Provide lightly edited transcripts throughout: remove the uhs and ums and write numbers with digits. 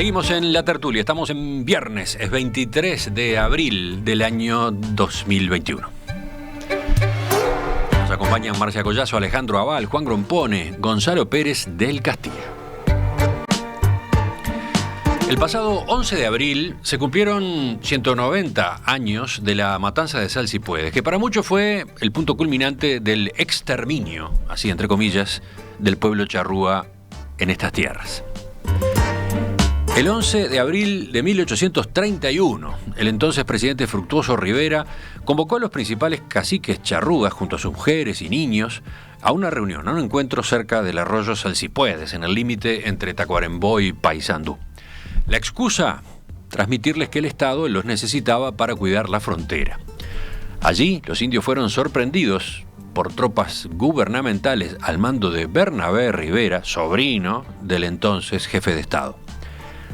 Seguimos en La Tertulia, estamos en viernes, es 23 de abril del año 2021. Nos acompañan Marcia Collazo, Alejandro Aval, Juan Grompone, Gonzalo Pérez del Castillo. El pasado 11 de abril se cumplieron 190 años de la matanza de Sal Si Puedes, que para muchos fue el punto culminante del exterminio, así entre comillas, del pueblo charrúa en estas tierras. El 11 de abril de 1831, el entonces presidente Fructuoso Rivera convocó a los principales caciques charrúas junto a sus mujeres y niños a una reunión, a un encuentro cerca del arroyo Sal Si Puedes, en el límite entre Tacuarembó y Paysandú. La excusa, transmitirles que el Estado los necesitaba para cuidar la frontera. Allí los indios fueron sorprendidos por tropas gubernamentales al mando de Bernabé Rivera, sobrino del entonces jefe de Estado.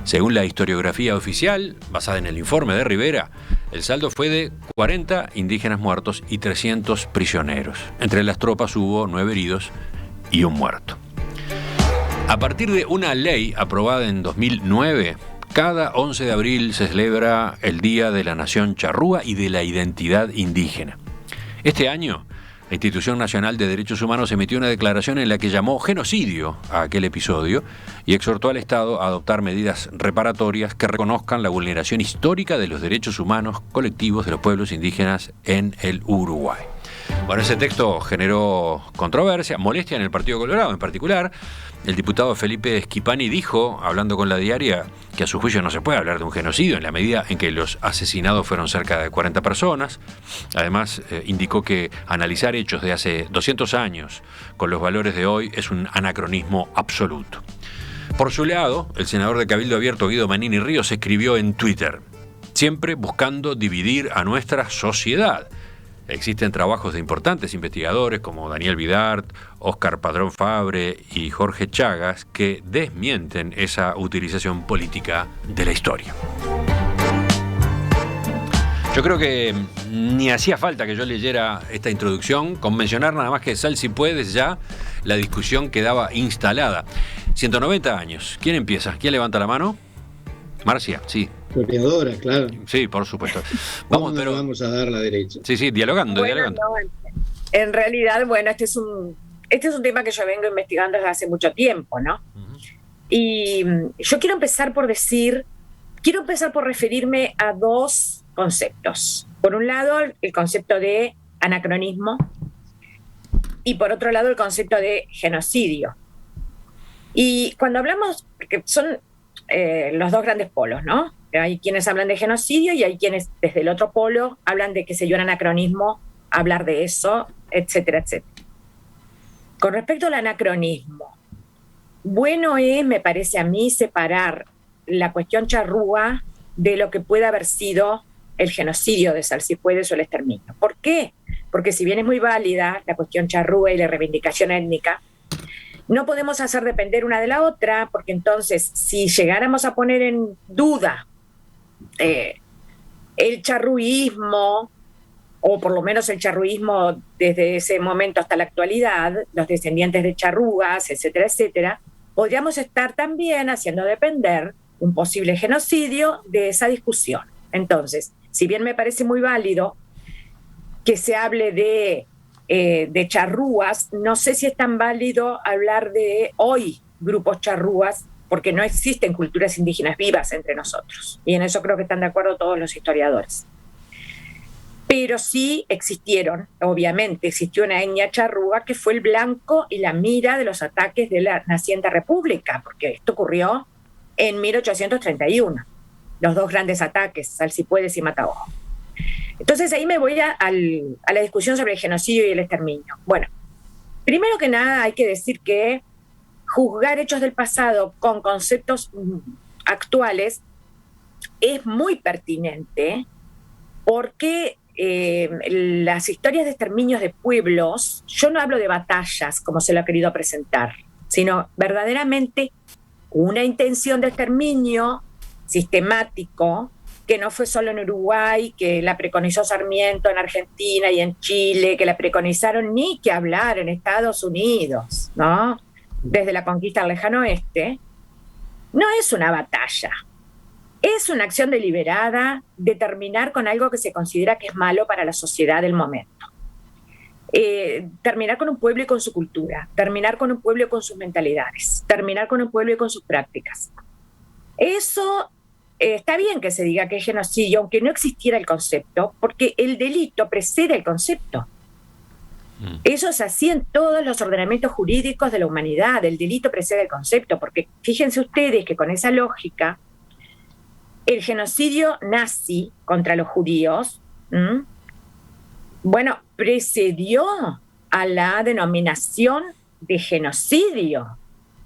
Según la historiografía oficial, basada en el informe de Rivera, el saldo fue de 40 indígenas muertos y 300 prisioneros. Entre las tropas hubo 9 heridos y 1 muerto. A partir de una ley aprobada en 2009, cada 11 de abril se celebra el Día de la Nación Charrúa y de la Identidad Indígena. Este año, la Institución Nacional de Derechos Humanos emitió una declaración en la que llamó genocidio a aquel episodio y exhortó al Estado a adoptar medidas reparatorias que reconozcan la vulneración histórica de los derechos humanos colectivos de los pueblos indígenas en el Uruguay. Bueno, ese texto generó controversia, molestia en el Partido Colorado en particular. El diputado Felipe Schipani dijo, hablando con La Diaria, que a su juicio no se puede hablar de un genocidio en la medida en que los asesinados fueron cerca de 40 personas. Además, indicó que analizar hechos de hace 200 años con los valores de hoy es un anacronismo absoluto. Por su lado, el senador de Cabildo Abierto Guido Manini Ríos escribió en Twitter: siempre buscando dividir a nuestra sociedad. Existen trabajos de importantes investigadores como Daniel Vidart, Óscar Padrón Fabre y Jorge Chagas que desmienten esa utilización política de la historia. Yo creo que ni hacía falta que yo leyera esta introducción, con mencionar nada más que Sal Si Puedes ya la discusión quedaba instalada. 190 años. ¿Quién empieza? ¿Quién levanta la mano? Marcia, sí. Coordinadora, claro. Sí, por supuesto. Vamos a dar la derecha. Sí, dialogando. No, en realidad, bueno, este es un tema que yo vengo investigando desde hace mucho tiempo, ¿no? Uh-huh. Y yo quiero empezar por referirme a 2 conceptos. Por un lado, el concepto de anacronismo y por otro lado, el concepto de genocidio. Y cuando hablamos, porque son los 2 grandes polos, ¿no? Hay quienes hablan de genocidio y hay quienes desde el otro polo hablan de que sería un anacronismo hablar de eso, etcétera, etcétera. Con respecto al anacronismo, bueno es, me parece a mí, separar la cuestión charrúa de lo que puede haber sido el genocidio de Sal Si Puedes o el exterminio. ¿Por qué? Porque si bien es muy válida la cuestión charrúa y la reivindicación étnica, no podemos hacer depender una de la otra, porque entonces si llegáramos a poner en duda el charruismo, o por lo menos el charruismo desde ese momento hasta la actualidad, los descendientes de charrúas, etcétera, etcétera, podríamos estar también haciendo depender un posible genocidio de esa discusión. Entonces, si bien me parece muy válido que se hable de charrúas, no sé si es tan válido hablar de hoy grupos charrúas, porque no existen culturas indígenas vivas entre nosotros. Y en eso creo que están de acuerdo todos los historiadores. Pero sí existieron, obviamente, existió una etnia charrúa que fue el blanco y la mira de los ataques de la naciente república, porque esto ocurrió en 1831, los 2 grandes ataques, Sal Si Puedes y Mataojo. Entonces ahí me voy a la discusión sobre el genocidio y el exterminio. Bueno, primero que nada hay que decir que juzgar hechos del pasado con conceptos actuales es muy pertinente porque las historias de exterminios de pueblos, yo no hablo de batallas como se lo ha querido presentar, sino verdaderamente una intención de exterminio sistemático que no fue solo en Uruguay, que la preconizó Sarmiento en Argentina y en Chile, que la preconizaron ni que hablar en Estados Unidos, ¿no? Desde la conquista del lejano oeste, no es una batalla, es una acción deliberada de terminar con algo que se considera que es malo para la sociedad del momento. Terminar con un pueblo y con su cultura, terminar con un pueblo y con sus mentalidades, terminar con un pueblo y con sus prácticas. Eso está bien que se diga que es genocidio, aunque no existiera el concepto, porque el delito precede el concepto. Eso es así en todos los ordenamientos jurídicos de la humanidad, el delito precede el concepto, porque fíjense ustedes que con esa lógica, el genocidio nazi contra los judíos, bueno, precedió a la denominación de genocidio,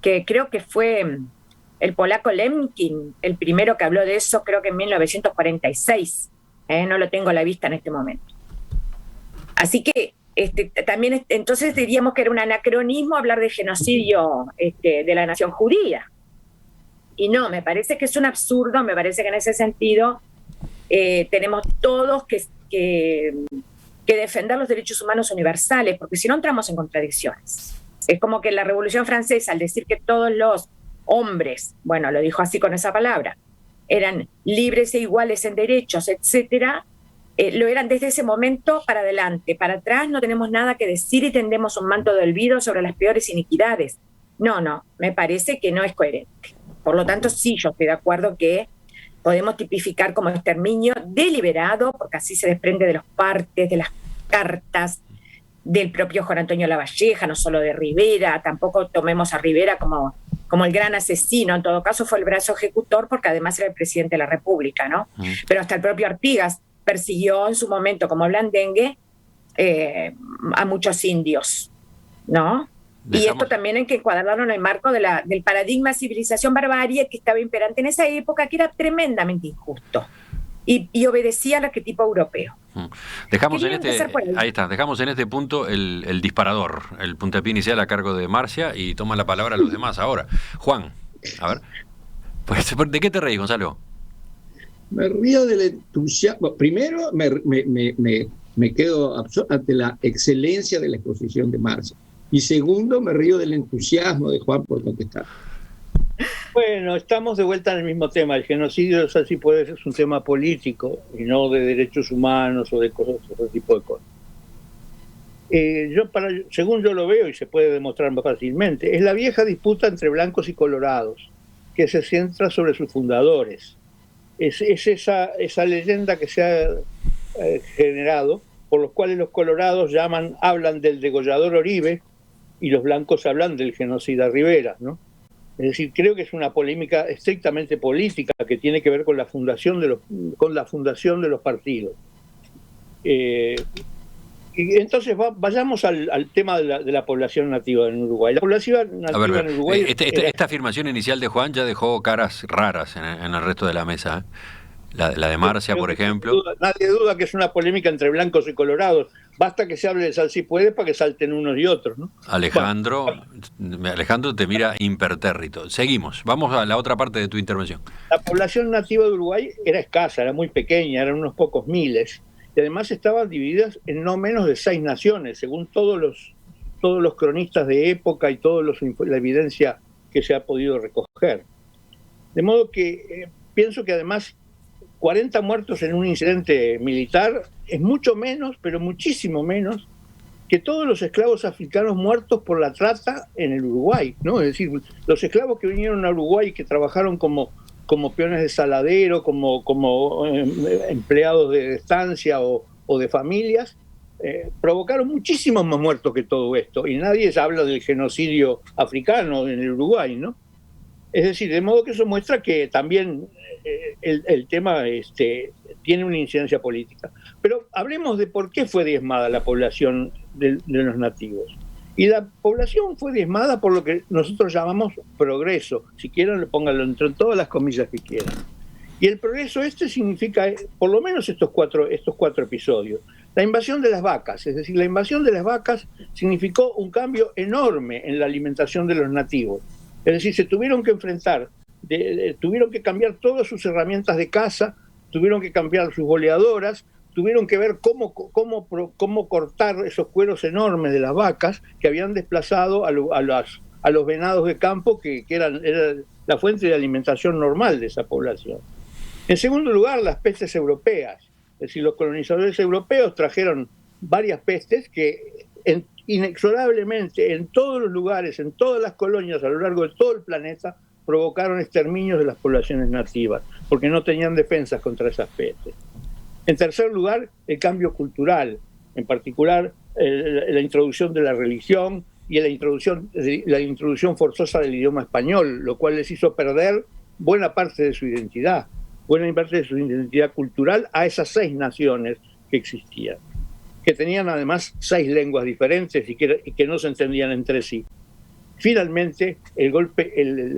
que creo que fue el polaco Lemkin, el primero que habló de eso, creo que en 1946. No lo tengo a la vista en este momento. Así que también, entonces diríamos que era un anacronismo hablar de genocidio de la nación judía. Y no, me parece que es un absurdo, me parece que en ese sentido tenemos todos que defender los derechos humanos universales, porque si no entramos en contradicciones. Es como que la Revolución Francesa, al decir que todos los hombres, bueno, lo dijo así con esa palabra, eran libres e iguales en derechos, etcétera, lo eran desde ese momento para adelante. Para atrás no tenemos nada que decir y tendemos un manto de olvido sobre las peores iniquidades. No, me parece que no es coherente. Por lo tanto, sí, yo estoy de acuerdo que podemos tipificar como exterminio deliberado, porque así se desprende de los partes, de las cartas, del propio Juan Antonio Lavalleja, no solo de Rivera. Tampoco tomemos a Rivera como el gran asesino. En todo caso fue el brazo ejecutor, porque además era el presidente de la República, ¿no? Pero hasta el propio Artigas persiguió en su momento como blandengue a muchos indios, ¿no? Y esto también hay que encuadrarlo en el marco del paradigma civilización-barbarie que estaba imperante en esa época, que era tremendamente injusto y obedecía al arquetipo europeo. Dejamos en este punto el disparador, el puntapié inicial a cargo de Marcia, y toma la palabra a los demás ahora. Juan, a ver, pues, ¿de qué te reís, Gonzalo? Me río del entusiasmo. Primero me quedo ante la excelencia de la exposición de Marcia. Y segundo, me río del entusiasmo de Juan por contestar. Bueno, estamos de vuelta en el mismo tema. El genocidio es así, puede ser un tema político y no de derechos humanos o de cosas, otro tipo de cosas. Según yo lo veo, y se puede demostrar más fácilmente, es la vieja disputa entre blancos y colorados, que se centra sobre sus fundadores. Es esa leyenda que se ha generado, por los cuales los colorados hablan del degollador Oribe y los blancos hablan del genocida Rivera, ¿no? Es decir, creo que es una polémica estrictamente política que tiene que ver con la fundación de los partidos. Y entonces vayamos al tema de la población nativa en Uruguay. La población nativa en Uruguay... Esta afirmación inicial de Juan ya dejó caras raras en el resto de la mesa, ¿eh? La de Marcia, por ejemplo. Nadie duda que es una polémica entre blancos y colorados. Basta que se hable de sal si puede para que salten unos y otros, ¿no? Alejandro te mira impertérrito. Seguimos, vamos a la otra parte de tu intervención. La población nativa de Uruguay era escasa, era muy pequeña, eran unos pocos miles, y además estaban divididas en no menos de 6 naciones, según todos los cronistas de época y toda la evidencia que se ha podido recoger. De modo que pienso que además 40 muertos en un incidente militar es mucho menos, pero muchísimo menos, que todos los esclavos africanos muertos por la trata en el Uruguay, ¿no? Es decir, los esclavos que vinieron a Uruguay y que trabajaron como peones de saladero, como empleados de estancia o de familias, provocaron muchísimos más muertos que todo esto, y nadie habla del genocidio africano en el Uruguay, ¿no? Es decir, de modo que eso muestra que también el tema tiene una incidencia política. Pero hablemos de por qué fue diezmada la población de los nativos. Y la población fue diezmada por lo que nosotros llamamos progreso. Si quieren, pónganlo entre todas las comillas que quieran. Y el progreso significa, por lo menos estos cuatro episodios. La invasión de las vacas, es decir, la invasión de las vacas significó un cambio enorme en la alimentación de los nativos. Es decir, se tuvieron que enfrentar, tuvieron que cambiar todas sus herramientas de caza, tuvieron que cambiar sus boleadoras, tuvieron que ver cómo cortar esos cueros enormes de las vacas que habían desplazado a los venados de campo, que eran la fuente de alimentación normal de esa población. En segundo lugar, las pestes europeas. Es decir, los colonizadores europeos trajeron varias pestes que inexorablemente en todos los lugares, en todas las colonias a lo largo de todo el planeta, provocaron exterminios de las poblaciones nativas, porque no tenían defensas contra esas pestes. En tercer lugar, el cambio cultural, en particular la introducción de la religión y la introducción forzosa del idioma español, lo cual les hizo perder buena parte de su identidad cultural a esas 6 naciones que existían, que tenían además 6 lenguas diferentes y que no se entendían entre sí. Finalmente, el golpe,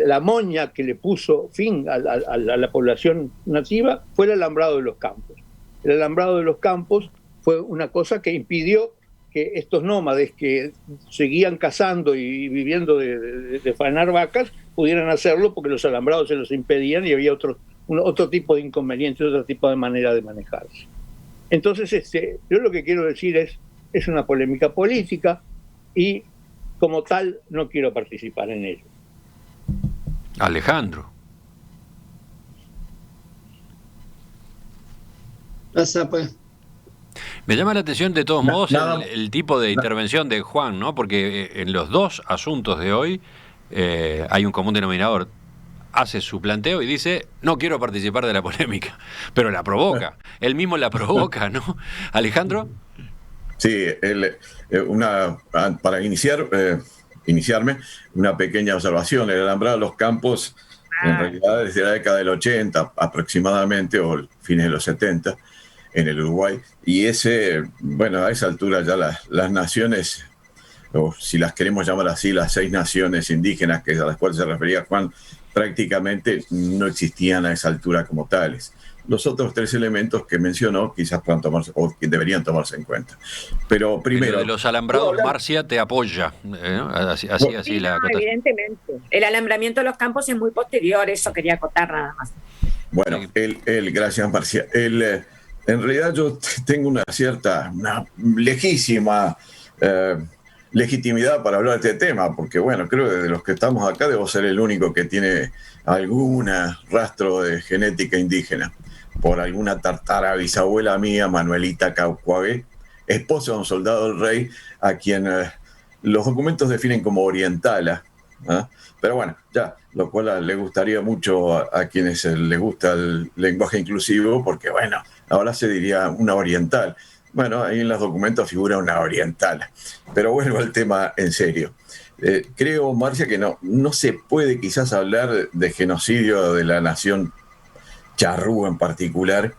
la moña que le puso fin a la población nativa fue el alambrado de los campos. El alambrado de los campos fue una cosa que impidió que estos nómades que seguían cazando y viviendo de faenar vacas pudieran hacerlo, porque los alambrados se los impedían y había otro tipo de inconvenientes, otro tipo de manera de manejarse. Entonces, yo lo que quiero decir es una polémica política y como tal no quiero participar en ello. Alejandro. Pasa, pues. Me llama la atención de todos modos el tipo de intervención de Juan, ¿no? Porque en los dos asuntos de hoy hay un común denominador. Hace su planteo y dice, no quiero participar de la polémica, pero la provoca. Él mismo la provoca, ¿no? Alejandro. Sí, para iniciarme, una pequeña observación. El alambrado de los campos, en realidad desde la década del 80 aproximadamente, o fines de los 70, en el Uruguay, y a esa altura ya las naciones, o si las queremos llamar así, las 6 naciones indígenas a las cuales se refería Juan, prácticamente no existían a esa altura como tales. Los otros 3 elementos que mencionó quizás puedan tomarse, o que deberían tomarse en cuenta. Pero primero... de los alambrados, Marcia te apoya. Así la acotación. Evidentemente. El alambramiento de los campos es muy posterior, eso quería acotar nada más. Bueno, gracias, Marcia. En realidad yo tengo una lejísima legitimidad para hablar de este tema, porque bueno, creo que de los que estamos acá debo ser el único que tiene algún rastro de genética indígena, por alguna tartara bisabuela mía, Manuelita Caucuague, esposa de un soldado del rey, a quien los documentos definen como orientala, ¿eh? Pero bueno, lo cual le gustaría mucho a quienes les gusta el lenguaje inclusivo, porque bueno, ahora se diría una oriental. Bueno, ahí en los documentos figura una oriental. Pero vuelvo al tema en serio. Creo, Marcia, que no se puede quizás hablar de genocidio de la nación charrúa en particular,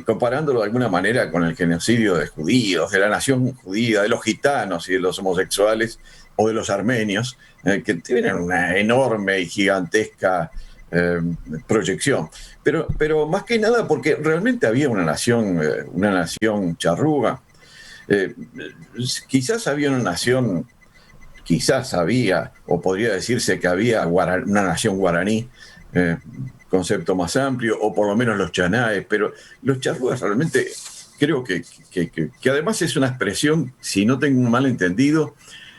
comparándolo de alguna manera con el genocidio de judíos, de la nación judía, de los gitanos y de los homosexuales, o de los armenios, que tienen una enorme y gigantesca proyección. Pero más que nada porque realmente había una nación charrúa. Quizás había, o podría decirse que había una nación guaraní, concepto más amplio, o por lo menos los chanaes, pero los charrúas realmente creo que además es una expresión, si no tengo un malentendido,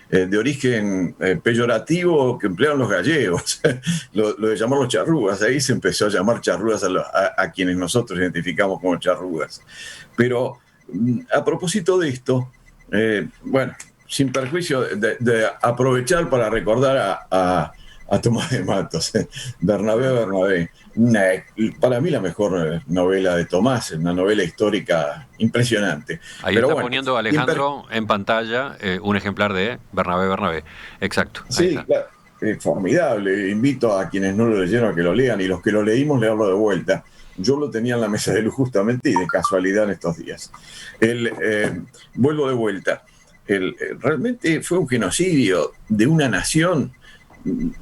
de origen peyorativo que emplearon los gallegos, lo de llamarlos charrúas. Ahí se empezó a llamar charrúas a quienes nosotros identificamos como charrúas. Pero a propósito de esto, sin perjuicio de aprovechar para recordar a Tomás de Matos, Bernabé, para mí la mejor novela de Tomás, una novela histórica impresionante. Ahí pero está poniendo Alejandro en pantalla un ejemplar de Bernabé. Exacto. Sí, claro, formidable. Invito a quienes no lo leyeron a que lo lean, y los que lo leímos, leerlo de vuelta. Yo lo tenía en la mesa de luz justamente y de casualidad en estos días. Vuelvo de vuelta. Realmente fue un genocidio de una nación.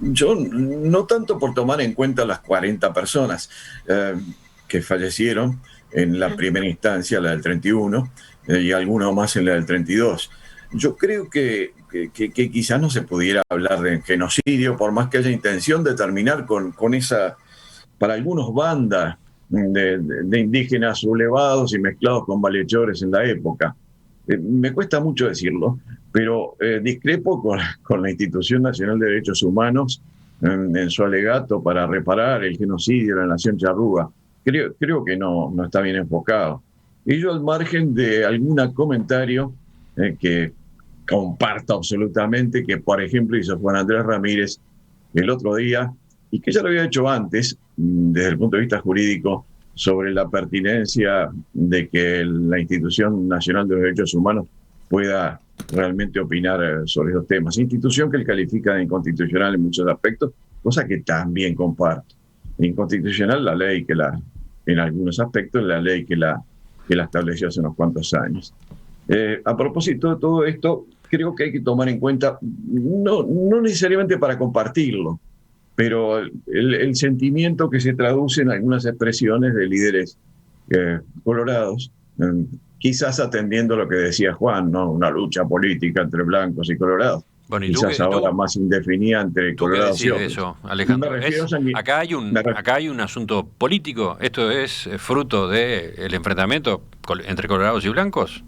Yo no tanto por tomar en cuenta las 40 personas que fallecieron en la primera instancia, la del 31, y algunos más en la del 32. Yo creo que quizás no se pudiera hablar de genocidio, por más que haya intención de terminar con esa, para algunos, bandas de indígenas sublevados y mezclados con malhechores en la época. Me cuesta mucho decirlo, pero discrepo con la Institución Nacional de Derechos Humanos en su alegato para reparar el genocidio de la nación charrúa. Creo que no está bien enfocado. Ello al margen de algún comentario que comparto absolutamente, que por ejemplo hizo Juan Andrés Ramírez el otro día, y que ya lo había hecho antes, desde el punto de vista jurídico, sobre la pertinencia de que la Institución Nacional de los Derechos Humanos pueda realmente opinar sobre esos temas. Institución que él califica de inconstitucional en muchos aspectos, cosa que también comparto. Inconstitucional la ley en algunos aspectos, la ley que la estableció hace unos cuantos años. A propósito de todo esto, creo que hay que tomar en cuenta, no necesariamente para compartirlo, pero el sentimiento que se traduce en algunas expresiones de líderes colorados, quizás atendiendo lo que decía Juan, ¿no? Una lucha política entre blancos y colorados. Bueno, quizás ahora más indefinida entre colorados y otros. Eso, Alejandro? Acá hay un asunto político. ¿Esto es fruto del enfrentamiento entre colorados y blancos?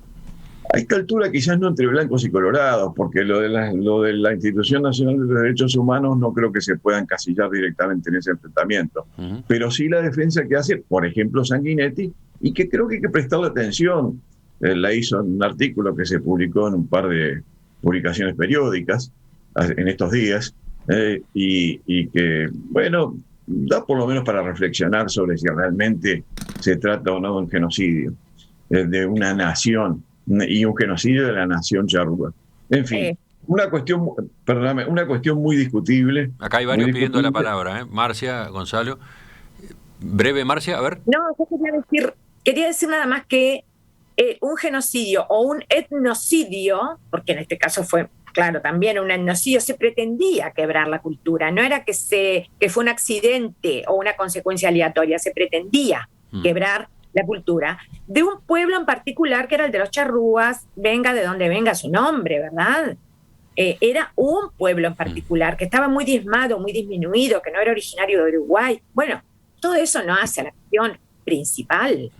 A esta altura quizás no entre blancos y colorados, porque lo de la Institución Nacional de los Derechos Humanos no creo que se pueda encasillar directamente en ese enfrentamiento. Pero sí la defensa que hace, por ejemplo, Sanguinetti, y que creo que hay que prestarle atención. La hizo en un artículo que se publicó en un par de publicaciones periódicas en estos días, y que, bueno, da por lo menos para reflexionar sobre si realmente se trata o no de un genocidio de una nación, y un genocidio de la nación charrúa. En fin, una cuestión muy discutible. Acá hay varios pidiendo la palabra, Marcia, Gonzalo. Breve, Marcia, a ver. No, yo quería decir nada más que un genocidio o un etnocidio, porque en este caso fue, claro, también un etnocidio, se pretendía quebrar la cultura. No era que fue un accidente o una consecuencia aleatoria, se pretendía quebrar la cultura de un pueblo en particular, que era el de los charrúas, venga de donde venga su nombre, ¿verdad? Era un pueblo en particular que estaba muy diezmado, muy disminuido, que no era originario de Uruguay. Bueno, todo eso no hace a la cuestión principal.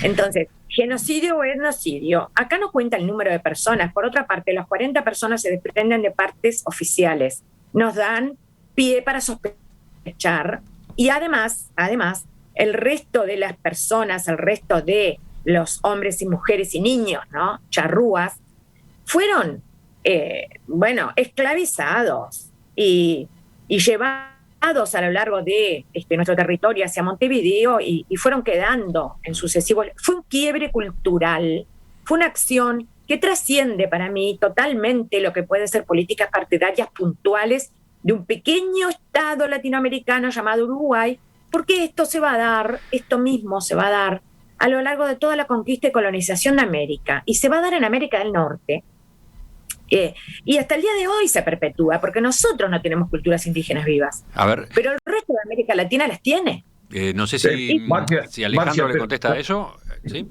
Entonces, genocidio o etnocidio, acá no cuenta el número de personas. Por otra parte, las 40 personas se desprenden de partes oficiales, nos dan pie para sospechar, y además, el resto de las personas, el resto de los hombres y mujeres y niños, ¿no? Charrúas, fueron, esclavizados y llevados a lo largo de nuestro territorio hacia Montevideo y fueron quedando en sucesivos. Fue un quiebre cultural, fue una acción que trasciende para mí totalmente lo que pueden ser políticas partidarias puntuales de un pequeño estado latinoamericano llamado Uruguay, porque esto mismo se va a dar a lo largo de toda la conquista y colonización de América, y se va a dar en América del Norte, y hasta el día de hoy se perpetúa, porque nosotros no tenemos culturas indígenas vivas, pero el resto de América Latina las tiene. No sé si Alejandro Marcia, le contesta a eso. Sí,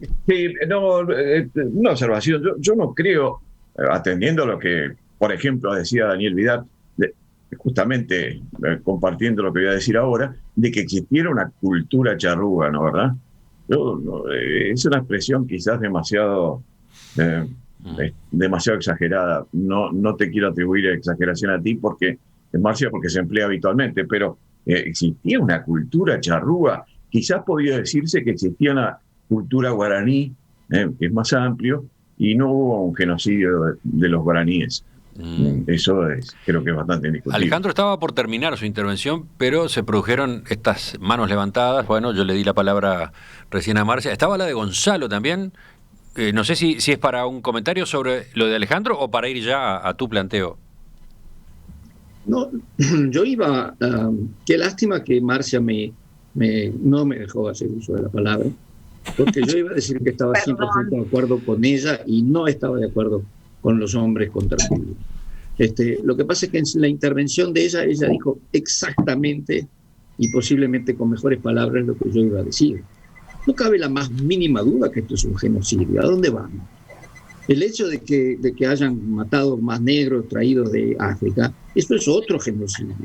una observación. Yo no creo, atendiendo a lo que, por ejemplo, decía Daniel Vidal, justamente compartiendo lo que voy a decir ahora, de que existiera una cultura charrúa, ¿no? ¿Verdad? Es una expresión quizás demasiado exagerada. No te quiero atribuir exageración a ti, Marcia, porque se emplea habitualmente, pero existía una cultura charrúa. Quizás podría decirse que existía una cultura guaraní, que es más amplio, y no hubo un genocidio de los guaraníes. Eso creo que es bastante indiscutible. Alejandro estaba por terminar su intervención, pero se produjeron estas manos levantadas. Bueno, yo le di la palabra recién a Marcia. Estaba la de Gonzalo también. No sé si es para un comentario sobre lo de Alejandro o para ir ya a tu planteo. No, yo iba... qué lástima que Marcia no me dejó hacer uso de la palabra, porque yo iba a decir que estaba 100% de acuerdo con ella y no estaba de acuerdo con los hombres contra Julio. Lo que pasa es que en la intervención de ella dijo exactamente y posiblemente con mejores palabras lo que yo iba a decir. No cabe la más mínima duda que esto es un genocidio. ¿A dónde vamos? El hecho de que hayan matado más negros traídos de África, esto es otro genocidio.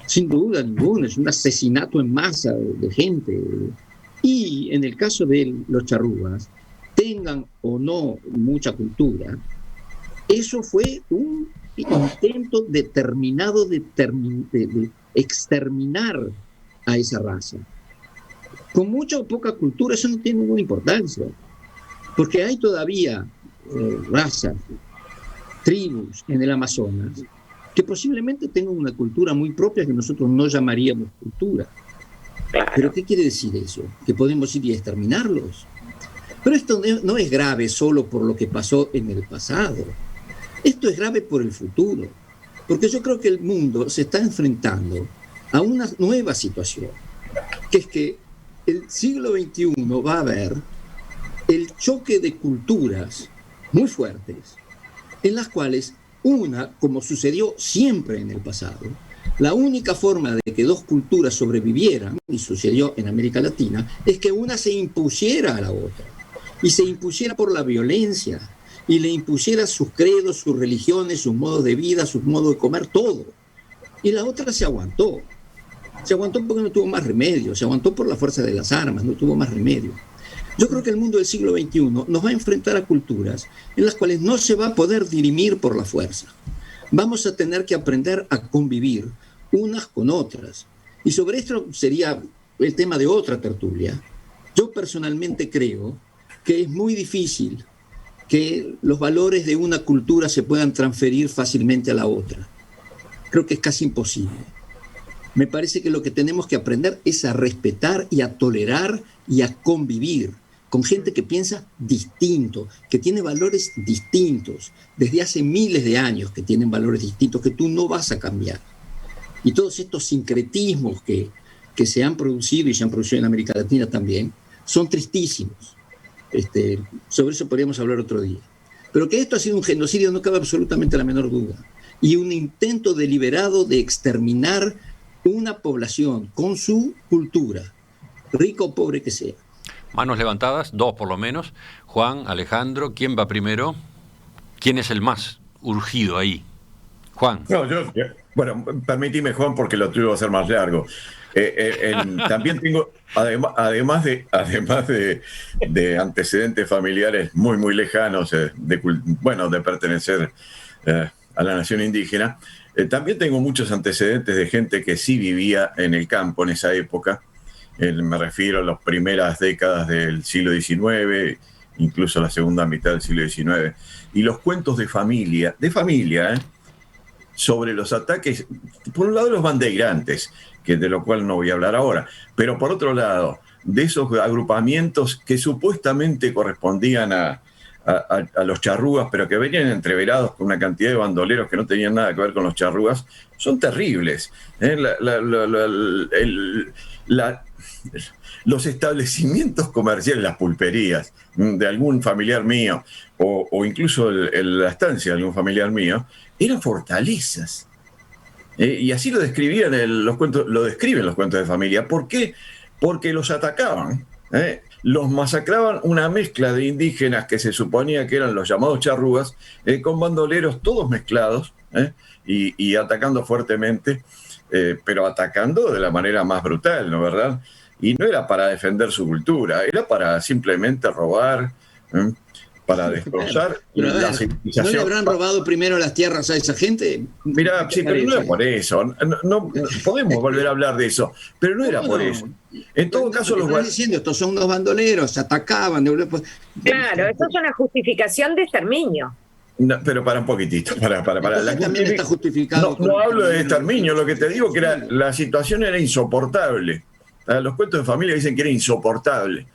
Sin duda ninguna, es un asesinato en masa de gente. Y en el caso de los charrúas, tengan o no mucha cultura, eso fue un intento determinado de exterminar a esa raza. Con mucha o poca cultura eso no tiene ninguna importancia, porque hay todavía razas, tribus en el Amazonas que posiblemente tengan una cultura muy propia que nosotros no llamaríamos cultura. Claro. ¿Pero qué quiere decir eso? ¿Que podemos ir y exterminarlos? Pero esto no es grave solo por lo que pasó en el pasado. Esto es grave por el futuro. Porque yo creo que el mundo se está enfrentando a una nueva situación, que es que el siglo XXI va a haber el choque de culturas muy fuertes, en las cuales una, como sucedió siempre en el pasado, la única forma de que dos culturas sobrevivieran, y sucedió en América Latina, es que una se impusiera a la otra, y se impusiera por la violencia, y le impusiera sus credos, sus religiones, sus modos de vida, sus modos de comer, todo. Y la otra se aguantó. Se aguantó porque no tuvo más remedio, se aguantó por la fuerza de las armas, no tuvo más remedio. Yo creo que el mundo del siglo XXI nos va a enfrentar a culturas en las cuales no se va a poder dirimir por la fuerza. Vamos a tener que aprender a convivir unas con otras. Y sobre esto sería el tema de otra tertulia. Yo personalmente creo que es muy difícil que los valores de una cultura se puedan transferir fácilmente a la otra. Creo que es casi imposible. Me parece que lo que tenemos que aprender es a respetar y a tolerar y a convivir con gente que piensa distinto, que tiene valores distintos, desde hace miles de años que tienen valores distintos que tú no vas a cambiar. Y todos estos sincretismos que se han producido y se han producido en América Latina también, son tristísimos. Sobre eso podríamos hablar otro día. Pero que esto ha sido un genocidio no cabe absolutamente la menor duda. Y un intento deliberado de exterminar una población con su cultura, rica o pobre que sea. Manos levantadas, dos por lo menos. Juan, Alejandro, ¿quién va primero? ¿Quién es el más urgido ahí? Juan. No, bueno, permíteme, Juan, porque lo tuyo va a ser más largo. También tengo, además de antecedentes familiares muy, muy lejanos, de pertenecer a la nación indígena, también tengo muchos antecedentes de gente que sí vivía en el campo en esa época. Me refiero a las primeras décadas del siglo XIX, incluso la segunda mitad del siglo XIX. Y los cuentos de familia, sobre los ataques, por un lado los bandeirantes, de lo cual no voy a hablar ahora, pero por otro lado, de esos agrupamientos que supuestamente correspondían a los charrúas, pero que venían entreverados con una cantidad de bandoleros que no tenían nada que ver con los charrúas, son terribles. Los establecimientos comerciales, las pulperías de algún familiar mío, o incluso la estancia de algún familiar mío, eran fortalezas. Y así lo describían lo describen los cuentos de familia. ¿Por qué? Porque los atacaban, los masacraban, una mezcla de indígenas que se suponía que eran los llamados charrúas, con bandoleros todos mezclados, y atacando fuertemente, pero atacando de la manera más brutal, ¿no verdad? Y no era para defender su cultura, era para simplemente robar, para destrozar la civilización. ¿No le habrán robado primero las tierras a esa gente? Mirá, sí, pero no era por eso. No podemos volver a hablar de eso, pero no era por eso. En todo caso, los estás diciendo, estos son unos bandoleros, atacaban. Claro, eso es una justificación de exterminio. No, pero para un poquitito, para. También está justificado. No hablo de exterminio, lo que te digo que la situación era insoportable. Los cuentos de familia dicen que era insoportable.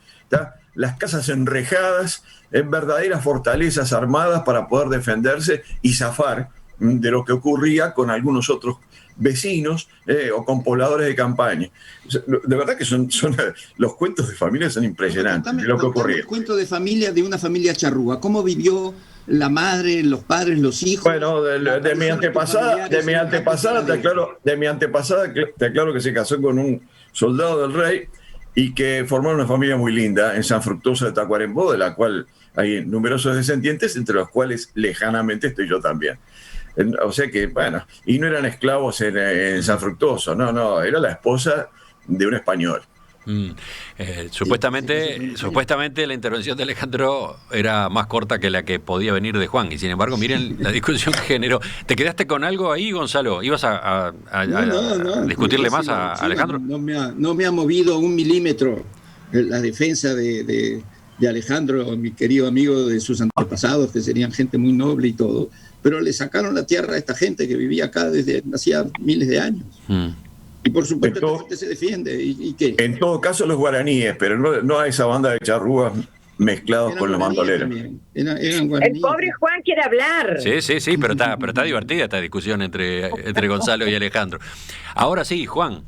Las casas enrejadas en verdaderas fortalezas armadas para poder defenderse y zafar de lo que ocurría con algunos otros vecinos o con pobladores de campaña. De verdad que los cuentos de familia son impresionantes de lo que ocurría. El cuento de familia de una familia charrúa. ¿Cómo vivió la madre, los padres, los hijos? Bueno, de mi antepasada te aclaro que se casó con un soldado del rey y que formaron una familia muy linda en San Fructuoso de Tacuarembó, de la cual hay numerosos descendientes, entre los cuales lejanamente estoy yo también. O sea que, bueno, y no eran esclavos en San Fructuoso, no, era la esposa de un español. Supuestamente la intervención de Alejandro era más corta que la que podía venir de Juan, y sin embargo, miren la discusión que generó. ¿Te quedaste con algo ahí, Gonzalo? ¿Ibas a discutirle más a Alejandro? No me ha movido un milímetro la defensa de Alejandro, mi querido amigo, de sus antepasados, que serían gente muy noble y todo, pero le sacaron la tierra a esta gente que vivía acá desde hacía miles de años. Y por supuesto esta gente se defiende. ¿Y qué? En todo caso los guaraníes, pero no a esa banda de charrúas mezclados Eran con los bandoleros. El pobre Juan quiere hablar. Sí, pero está divertida esta discusión entre Gonzalo y Alejandro. Ahora sí, Juan.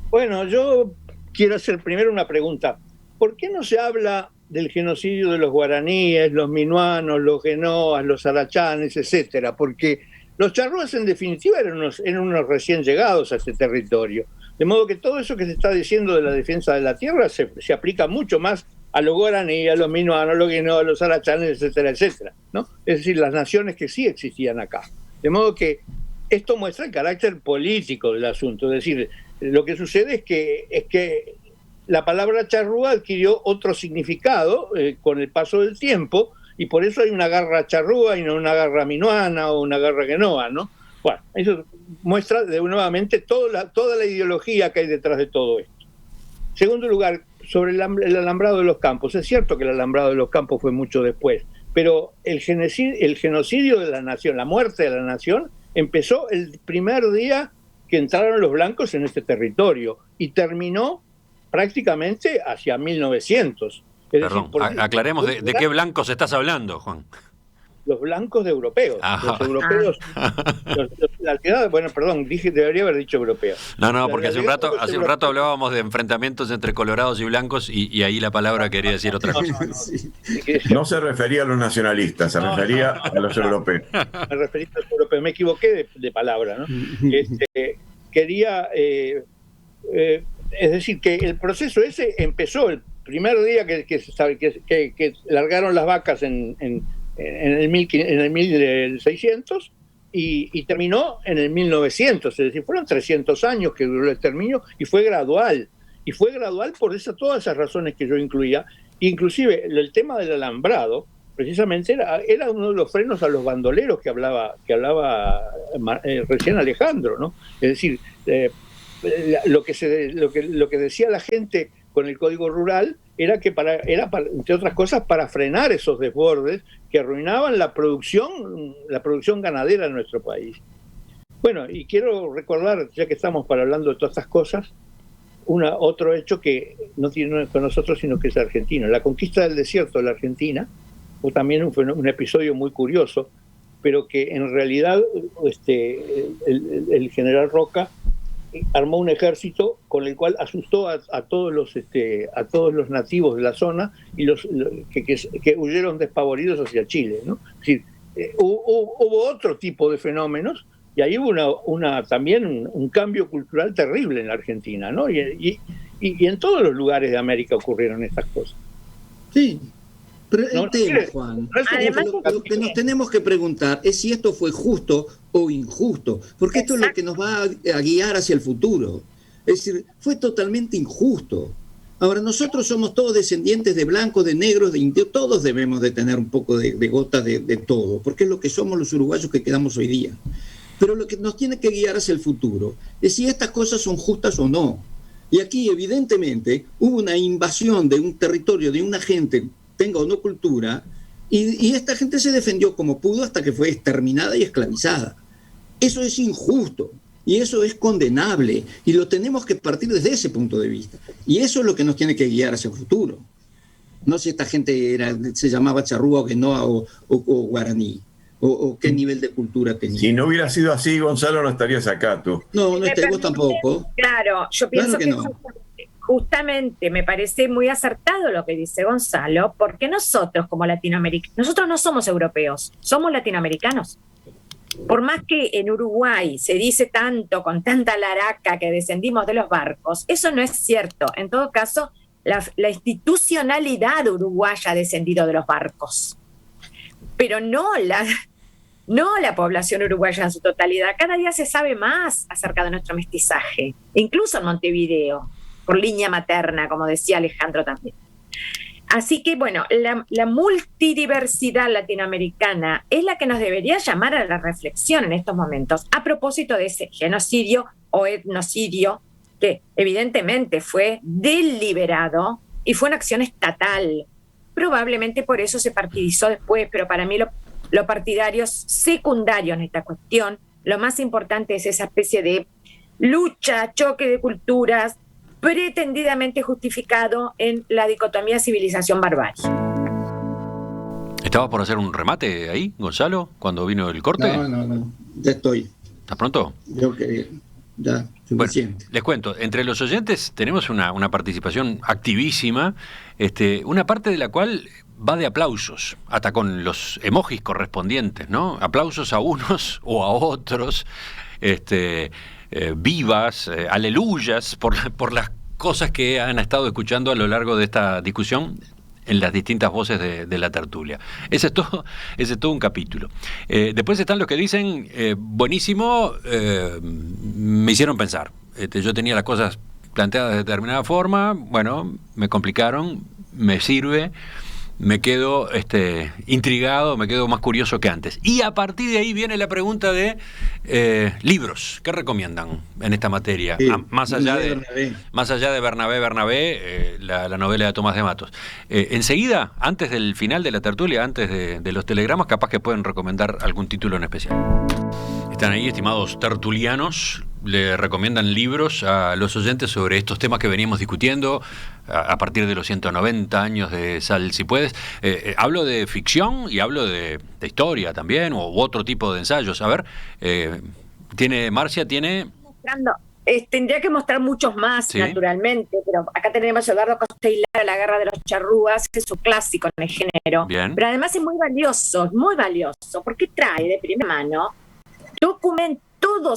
Bueno, yo quiero hacer primero una pregunta. ¿Por qué no se habla del genocidio de los guaraníes, los minuanos, los genoas, los arachanes, etcétera? Porque los charrúas, en definitiva, eran unos recién llegados a este territorio. De modo que todo eso que se está diciendo de la defensa de la tierra se aplica mucho más a los guaraníes, a los minuanos, a los genoas, a los arachanes, etcétera, etcétera, ¿no? Es decir, las naciones que sí existían acá. De modo que esto muestra el carácter político del asunto. Es decir, lo que sucede es que la palabra charrúa adquirió otro significado con el paso del tiempo, y por eso hay una garra charrúa y no una garra minuana o una garra genoa, ¿no? Bueno, eso muestra nuevamente toda la ideología que hay detrás de todo esto. Segundo lugar, sobre el alambrado de los campos. Es cierto que el alambrado de los campos fue mucho después, pero el genocidio de la nación, la muerte de la nación, empezó el primer día que entraron los blancos en este territorio y terminó prácticamente hacia 1900. Perdón, aclaremos de qué blancos estás hablando, Juan. Los blancos de europeos. Ajá. Los europeos. Debería haber dicho europeos. No, porque hace un rato hablábamos de enfrentamientos entre colorados y blancos, y ahí la palabra quería decir otra cosa. No se refería a los nacionalistas, se refería a los europeos. Me refería a los europeos, me equivoqué de palabra, ¿no? Es decir, que el proceso ese empezó el primer día que largaron las vacas en el 1600 y terminó en el 1900. Es decir, fueron 300 años que duró el exterminio, y fue gradual. Y fue gradual por todas esas razones que yo incluía. Inclusive el tema del alambrado, precisamente, era uno de los frenos a los bandoleros que hablaba recién Alejandro, ¿no? Es decir, lo que decía la gente con el Código Rural era entre otras cosas, para frenar esos desbordes que arruinaban la producción ganadera en nuestro país. Bueno, y quiero recordar, ya que estamos hablando de todas estas cosas, otro hecho que no tiene con nosotros, sino que es argentino. La conquista del desierto de la Argentina fue también un episodio muy curioso, pero que en realidad el general Roca armó un ejército con el cual asustó a todos los nativos de la zona, y que huyeron despavoridos hacia Chile, ¿no? Es decir, hubo otro tipo de fenómenos, y ahí hubo también un cambio cultural terrible en la Argentina, ¿no? Y en todos los lugares de América ocurrieron estas cosas. Sí. Pero el tema, Juan, Además, lo que nos tenemos que preguntar es si esto fue justo o injusto, porque esto es lo que nos va a guiar hacia el futuro. Es decir, fue totalmente injusto. Ahora, nosotros somos todos descendientes de blancos, de negros, de indios, todos debemos de tener un poco de gota de todo, porque es lo que somos los uruguayos que quedamos hoy día. Pero lo que nos tiene que guiar hacia el futuro es si estas cosas son justas o no. Y aquí, evidentemente, hubo una invasión de un territorio, de una gente, tenga o no cultura, y esta gente se defendió como pudo hasta que fue exterminada y esclavizada. Eso es injusto y eso es condenable, y lo tenemos que partir desde ese punto de vista, y eso es lo que nos tiene que guiar hacia el futuro. No sé si esta gente se llamaba charrúa o genoa o guaraní, o qué nivel de cultura tenía. Si no hubiera sido así, Gonzalo, no estarías acá tú. No vos tampoco. Claro, yo pienso Claro que no. Justamente me parece muy acertado lo que dice Gonzalo, porque nosotros como latinoamericanos, nosotros no somos europeos, somos latinoamericanos. Por más que en Uruguay se dice tanto, con tanta laraca, que descendimos de los barcos, eso no es cierto. En todo caso, la institucionalidad uruguaya ha descendido de los barcos, pero no la población uruguaya en su totalidad. Cada día se sabe más acerca de nuestro mestizaje, incluso en Montevideo. por línea materna, como decía Alejandro también. Así que, bueno, la multidiversidad latinoamericana es la que nos debería llamar a la reflexión en estos momentos, a propósito de ese genocidio o etnocidio, que evidentemente fue deliberado y fue una acción estatal. Probablemente por eso se partidizó después, pero para mí lo partidario es secundario en esta cuestión. Lo más importante es esa especie de lucha, choque de culturas, pretendidamente justificado en la dicotomía civilización-barbarie. ¿Estabas por hacer un remate ahí, Gonzalo, cuando vino el corte? No, ya estoy. ¿Estás pronto? Yo que ya, suficiente. Bueno, les cuento, entre los oyentes tenemos una participación activísima, una parte de la cual va de aplausos, hasta con los emojis correspondientes, ¿no? Aplausos a unos o a otros, vivas, aleluyas por las cosas que han estado escuchando a lo largo de esta discusión en las distintas voces de la tertulia. Ese es todo un capítulo. Después están los que dicen, buenísimo, me hicieron pensar. Yo tenía las cosas planteadas de determinada forma, bueno, me complicaron, me sirve, me quedo intrigado, me quedo más curioso que antes. Y a partir de ahí viene la pregunta de libros. ¿Qué recomiendan en esta materia? Sí, más allá de Bernabé, la novela de Tomás de Matos. Enseguida, antes del final de la tertulia, antes de los telegramas, capaz que pueden recomendar algún título en especial. Están ahí, estimados tertulianos, le recomiendan libros a los oyentes sobre estos temas que veníamos discutiendo a partir de los 190 años de Sal si puedes. Hablo de ficción y hablo de historia también, u otro tipo de ensayos. A ver, Marcia tiene... Tendría que mostrar muchos más, sí, naturalmente, pero acá tenemos a Eduardo Costa y Lara, La Guerra de los Charrúas, que es un clásico en el género. Bien. Pero además es muy valioso, porque trae de primera mano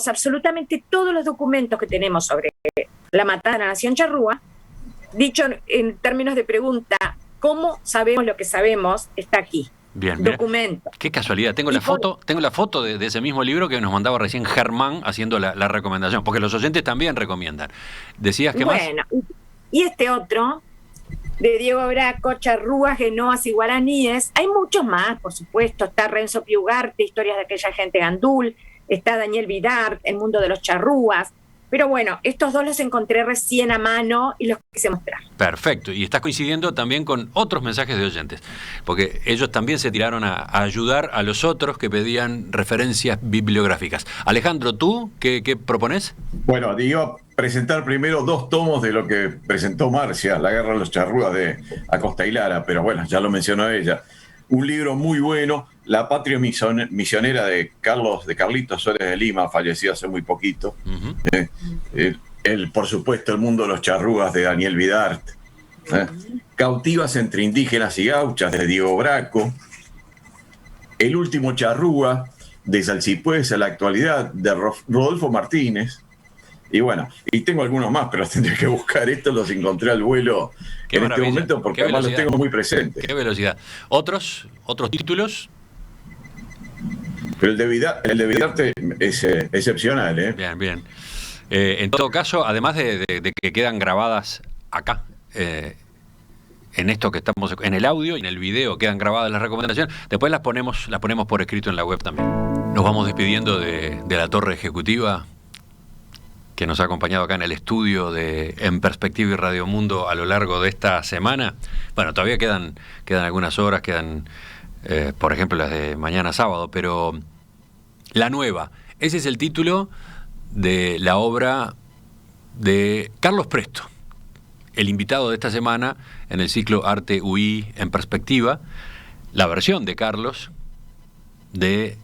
absolutamente todos los documentos que tenemos sobre la matanza de la nación charrúa, dicho en términos de pregunta, ¿cómo sabemos lo que sabemos? Está aquí. Bien, documento. Qué casualidad. Tengo la foto de ese mismo libro que nos mandaba recién Germán haciendo la recomendación, porque los oyentes también recomiendan. ¿Decías que más? Bueno, y este otro, de Diego Braco, Charrúas, Genoas y Guaraníes. Hay muchos más, por supuesto. Está Renzo Piugarte, Historias de aquella gente gandul. Está Daniel Vidart, El mundo de los charrúas. Pero bueno, estos dos los encontré recién a mano y los quise mostrar. Perfecto. Y estás coincidiendo también con otros mensajes de oyentes, porque ellos también se tiraron a ayudar a los otros que pedían referencias bibliográficas. Alejandro, ¿tú qué propones? Bueno, iba a presentar primero 2 tomos de lo que presentó Marcia, La Guerra de los Charrúas de Acosta y Lara, pero bueno, ya lo mencionó ella. Un libro muy bueno, La Patria Misionera de Carlitos Suárez de Lima, fallecido hace muy poquito. Uh-huh. Por supuesto, El mundo de los charrúas de Daniel Vidart. Cautivas entre indígenas y gauchas de Diego Braco. El último charrúa de Salsipués a la actualidad de Rodolfo Martínez. Y bueno, y tengo algunos más, pero tendría que buscar. Estos los encontré al vuelo en este momento porque además los tengo muy presentes. Qué velocidad. ¿Otros títulos? Pero el de Vidarte es excepcional, ¿eh? Bien. En todo caso, además de que quedan grabadas acá, en esto que estamos, en el audio y en el video quedan grabadas las recomendaciones, después las ponemos por escrito en la web también. Nos vamos despidiendo de la torre ejecutiva que nos ha acompañado acá en el estudio de En Perspectiva y Radio Mundo a lo largo de esta semana. Bueno, todavía quedan algunas horas, por ejemplo las de mañana sábado, pero La Nueva, ese es el título de la obra de Carlos Presto, el invitado de esta semana en el ciclo Arte UI en Perspectiva, la versión de Carlos de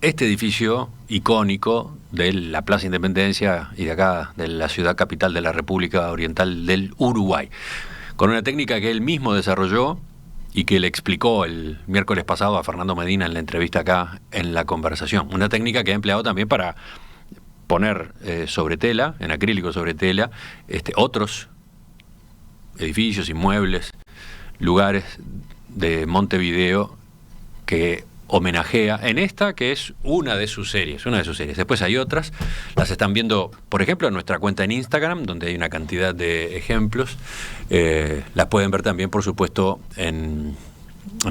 este edificio icónico de la Plaza Independencia y de acá, de la ciudad capital de la República Oriental del Uruguay, con una técnica que él mismo desarrolló y que le explicó el miércoles pasado a Fernando Medina en la entrevista acá en La Conversación. Una técnica que ha empleado también para poner sobre tela, en acrílico sobre tela, otros edificios, inmuebles, lugares de Montevideo que homenajea en esta, que es una de sus series. Después hay otras, las están viendo, por ejemplo, en nuestra cuenta en Instagram, donde hay una cantidad de ejemplos. Las pueden ver también, por supuesto, en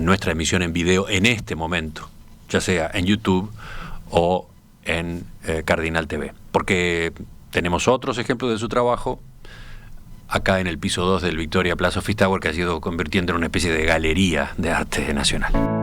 nuestra emisión en video en este momento, ya sea en YouTube o en Cardinal TV, porque tenemos otros ejemplos de su trabajo acá en el piso 2 del Victoria Plaza Office Tower, que ha ido convirtiendo en una especie de galería de arte nacional.